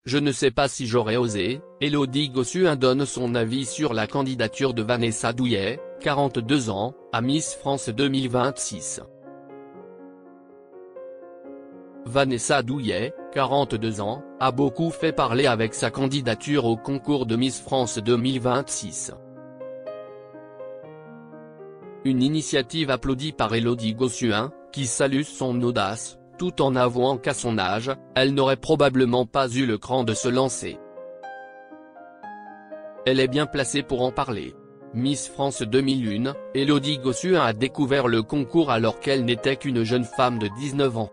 Je ne sais pas si j'aurais osé. Élodie Gossuin donne son avis sur la candidature de Vanessa Douillet, 42 ans, à Miss France 2026. Vanessa Douillet, 42 ans, a beaucoup fait parler avec sa candidature au concours de Miss France 2026. Une initiative applaudie par Élodie Gossuin, qui salue son audace, tout en avouant qu'à son âge, elle n'aurait probablement pas eu le cran de se lancer. Elle est bien placée pour en parler. Miss France 2001, Élodie Gossuin a découvert le concours alors qu'elle n'était qu'une jeune femme de 19 ans.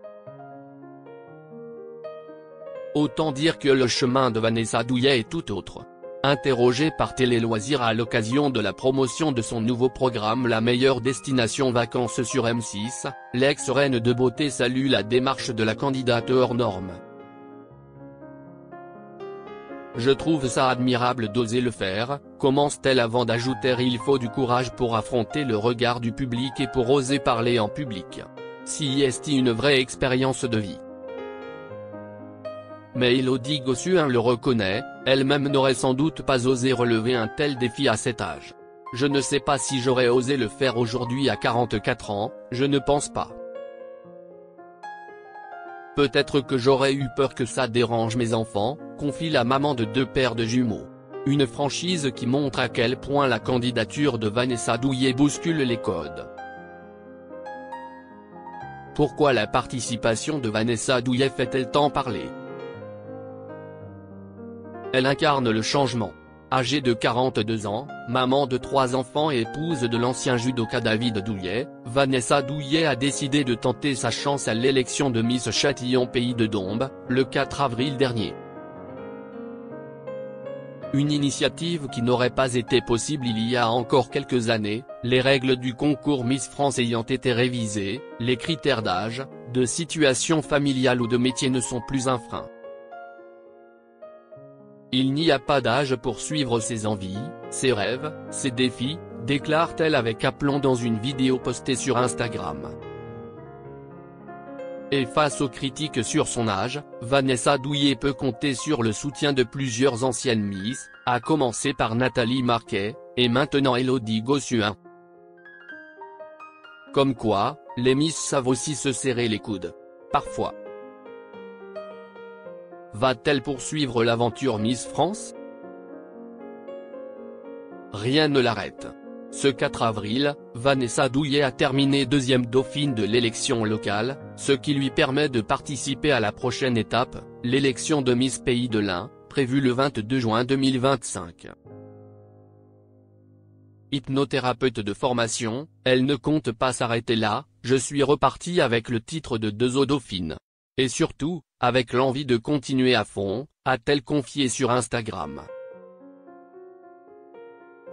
Autant dire que le chemin de Vanessa Douillet est tout autre. Interrogée par Télé Loisirs à l'occasion de la promotion de son nouveau programme La meilleure destination vacances sur M6, l'ex-reine de beauté salue la démarche de la candidate hors norme. Je trouve ça admirable d'oser le faire, commence-t-elle avant d'ajouter il faut du courage pour affronter le regard du public et pour oser parler en public. Si est une vraie expérience de vie. Mais Élodie Gossuin le reconnaît, elle-même n'aurait sans doute pas osé relever un tel défi à cet âge. Je ne sais pas si j'aurais osé le faire aujourd'hui à 44 ans, je ne pense pas. Peut-être que j'aurais eu peur que ça dérange mes enfants, confie la maman de 2 paires de jumeaux. Une franchise qui montre à quel point la candidature de Vanessa Douillet bouscule les codes. Pourquoi la participation de Vanessa Douillet fait-elle tant parler ? Elle incarne le changement. Âgée de 42 ans, maman de 3 enfants et épouse de l'ancien judoka David Douillet, Vanessa Douillet a décidé de tenter sa chance à l'élection de Miss Châtillon Pays de Dombes, le 4 avril dernier. Une initiative qui n'aurait pas été possible il y a encore quelques années, les règles du concours Miss France ayant été révisées, les critères d'âge, de situation familiale ou de métier ne sont plus un frein. Il n'y a pas d'âge pour suivre ses envies, ses rêves, ses défis, déclare-t-elle avec aplomb dans une vidéo postée sur Instagram. Et face aux critiques sur son âge, Vanessa Douillet peut compter sur le soutien de plusieurs anciennes Miss, à commencer par Nathalie Marquet, et maintenant Élodie Gossuin. Comme quoi, les Miss savent aussi se serrer les coudes. Parfois. Va-t-elle poursuivre l'aventure Miss France ? Rien ne l'arrête. Ce 4 avril, Vanessa Douillet a terminé 2e dauphine de l'élection locale, ce qui lui permet de participer à la prochaine étape, l'élection de Miss Pays de l'Ain, prévue le 22 juin 2025. Hypnothérapeute de formation, elle ne compte pas s'arrêter là, je suis repartie avec le titre de 2 dauphines. Et surtout, avec l'envie de continuer à fond, a-t-elle confié sur Instagram.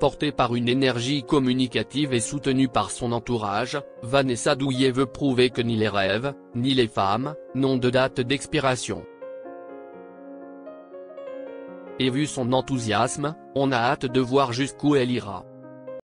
Portée par une énergie communicative et soutenue par son entourage, Vanessa Douillet veut prouver que ni les rêves, ni les femmes, n'ont de date d'expiration. Et vu son enthousiasme, on a hâte de voir jusqu'où elle ira.